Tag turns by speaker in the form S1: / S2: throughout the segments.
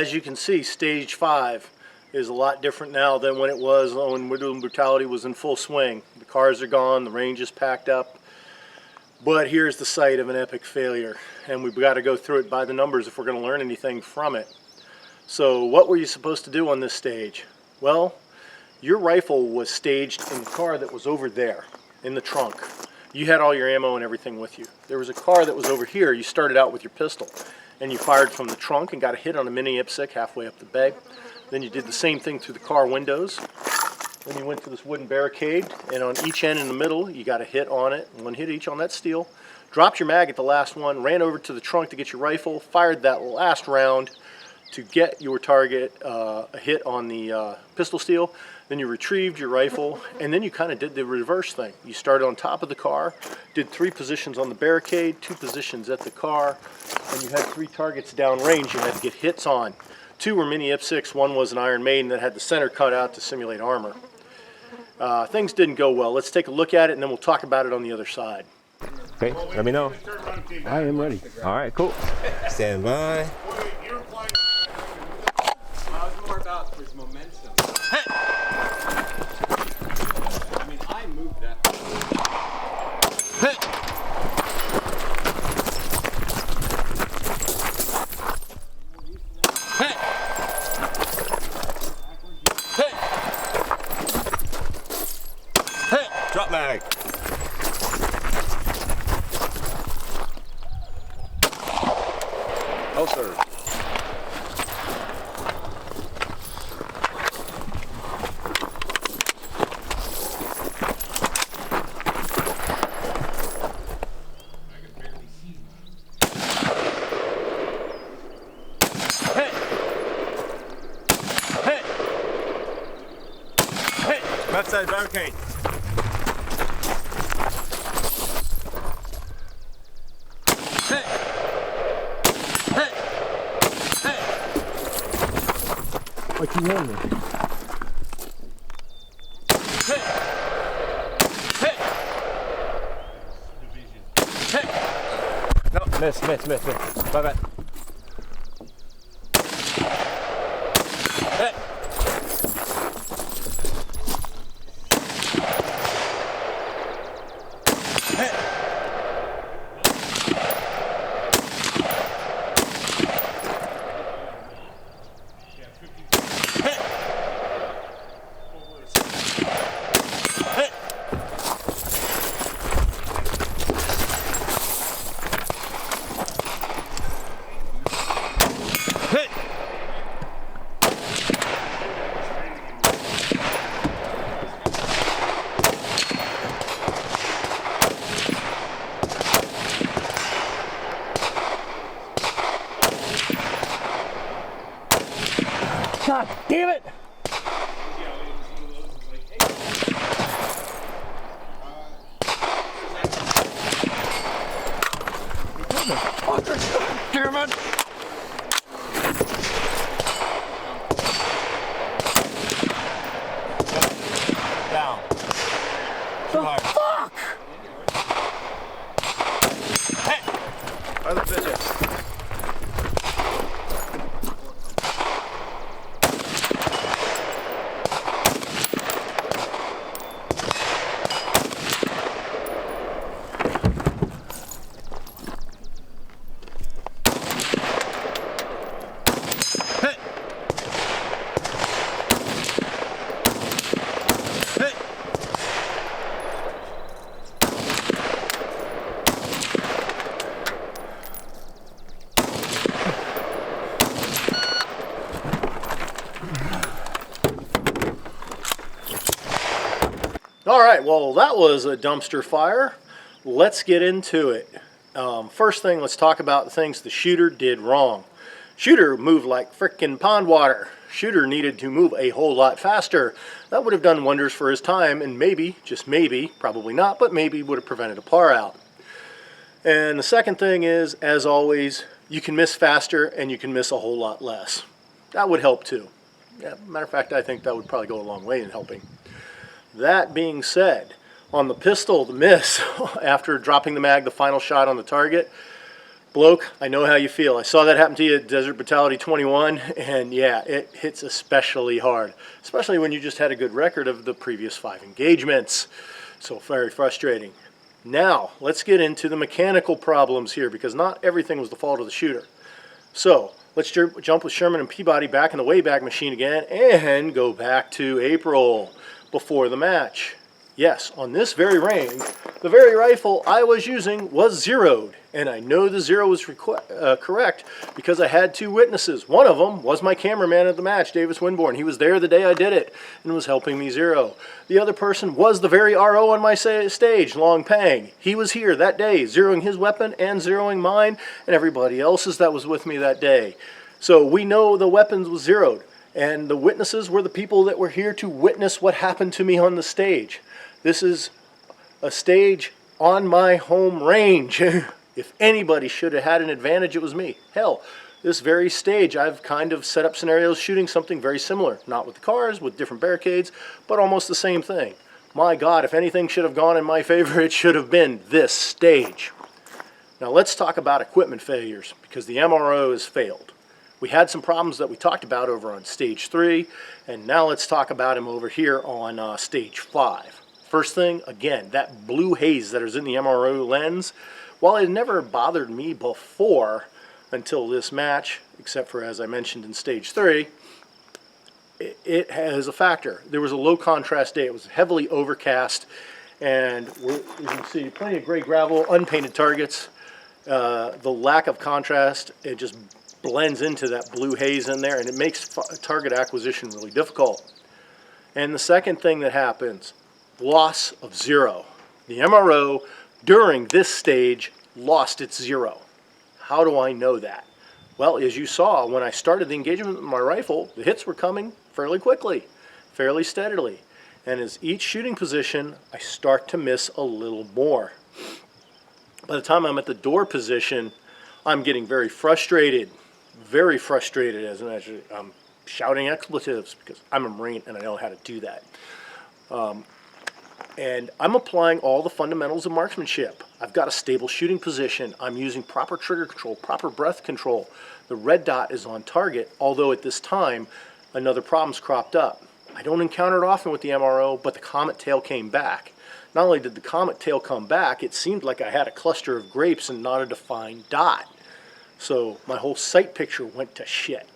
S1: as you can see, stage 5 is a lot different now than when it was when Woodland Brutality was in full swing. The cars are gone, the range is packed up, but here's the site of an epic failure, and we've got to go through it by the numbers if we're going to learn anything from it. So what were you supposed to do on this stage? Well, your rifle was staged in the car that was over there, in the trunk. You had all your ammo and everything with you. There was a car that was over here. You started out with your pistol, and you fired from the trunk and got a hit on a mini IPSC halfway up the bay. Then you did the same thing through the car windows. Then you went to this wooden barricade, and on each end in the middle, you got a hit on it, 1 hit each on that steel. Dropped your mag at the last one, ran over to the trunk to get your rifle, fired that last round to get your target a hit on the pistol steel. Then you retrieved your rifle, and then you kind of did the reverse thing. You started on top of the car, did 3 positions on the barricade, 2 positions at the car, and you had 3 targets downrange you had to get hits on. 2 were mini IPSCs, 1 was an Iron Maiden that had the center cut out to simulate armor. Things didn't go well. Let's take a look at it, and then we'll talk about it on the other side.
S2: Okay, let me know.
S3: I am ready.
S2: All right, cool. Stand by.
S4: More about his momentum. I mean, I moved that.
S2: Drop mag.
S4: Oh, sir.
S2: Left side barricade.
S3: What you want me?
S2: No, miss. Bye-bye.
S3: God damn it! Damn it!
S2: Down.
S3: Fuck!
S2: Hey! Other bitches.
S1: All right, well, that was a dumpster fire. Let's get into it. First thing, let's talk about the things the shooter did wrong. Shooter moved like frickin' pond water. Shooter needed to move a whole lot faster. That would have done wonders for his time, and maybe, just maybe, probably not, but maybe would have prevented a par out. And the second thing is, as always, you can miss faster and you can miss a whole lot less. That would help too. Yeah, matter of fact, I think that would probably go a long way in helping. That being said, on the pistol, the miss, after dropping the mag, the final shot on the target, Bloke, I know how you feel. I saw that happen to you at Desert Brutality 21, and yeah, it hits especially hard, especially when you just had a good record of the previous 5 engagements. So very frustrating. Now, let's get into the mechanical problems here, because not everything was the fault of the shooter. So, let's jump with Sherman and Peabody back in the Wayback Machine again, and go back to April, before the match. Yes, on this very range, the very rifle I was using was zeroed, and I know the zero was correct because I had 2 witnesses. One of them was my cameraman at the match, Davis Winborn. He was there the day I did it and was helping me zero. The other person was the very RO on my stage, Long Pang. He was here that day, zeroing his weapon and zeroing mine and everybody else's that was with me that day. So we know the weapons was zeroed, and the witnesses were the people that were here to witness what happened to me on the stage. This is a stage on my home range. If anybody should have had an advantage, it was me. Hell, this very stage, I've kind of set up scenarios shooting something very similar. Not with the cars, with different barricades, but almost the same thing. My God, if anything should have gone in my favor, it should have been this stage. Now let's talk about equipment failures, because the MRO has failed. We had some problems that we talked about over on stage 3, and now let's talk about them over here on stage 5. First thing, again, that blue haze that is in the MRO lens, while it never bothered me before until this match, except for as I mentioned in stage 3, it has a factor. There was a low contrast day. It was heavily overcast, and you can see plenty of gray gravel, unpainted targets. The lack of contrast, it just blends into that blue haze in there, and it makes target acquisition really difficult. And the second thing that happens, loss of zero. The MRO during this stage lost its zero. How do I know that? Well, as you saw, when I started the engagement with my rifle, the hits were coming fairly quickly, fairly steadily. And as each shooting position, I start to miss a little more. By the time I'm at the door position, I'm getting very frustrated as I'm shouting expletives because I'm a Marine and I know how to do that. And I'm applying all the fundamentals of marksmanship. I've got a stable shooting position. I'm using proper trigger control, proper breath control. The red dot is on target, although at this time, another problem's cropped up. I don't encounter it often with the MRO, but the comet tail came back. Not only did the comet tail come back, it seemed like I had a cluster of grapes and not a defined dot. So my whole sight picture went to shit.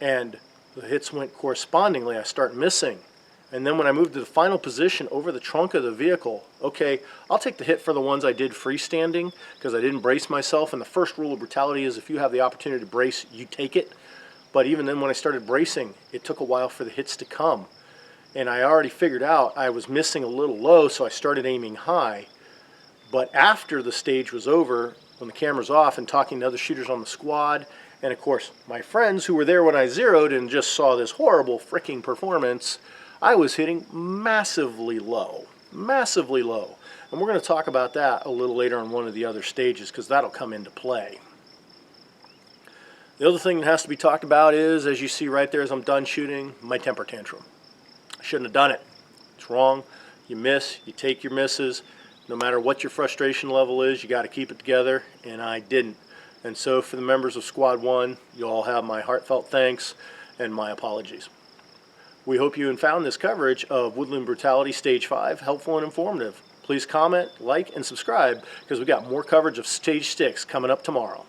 S1: And the hits went correspondingly. I start missing. And then when I moved to the final position over the trunk of the vehicle, okay, I'll take the hit for the ones I did freestanding because I didn't brace myself. And the first rule of brutality is if you have the opportunity to brace, you take it. But even then when I started bracing, it took a while for the hits to come. And I already figured out I was missing a little low, so I started aiming high. But after the stage was over, when the camera's off and talking to other shooters on the squad, and of course my friends who were there when I zeroed and just saw this horrible freaking performance, I was hitting massively low. And we're going to talk about that a little later on one of the other stages because that'll come into play. The other thing that has to be talked about is, as you see right there as I'm done shooting, my temper tantrum. I shouldn't have done it. It's wrong. You miss, you take your misses. No matter what your frustration level is, you got to keep it together, and I didn't. And so for the members of Squad 1, you all have my heartfelt thanks and my apologies. We hope you found this coverage of Woodland Brutality Stage 5 helpful and informative. Please comment, like, and subscribe because we got more coverage of Stage 6 coming up tomorrow.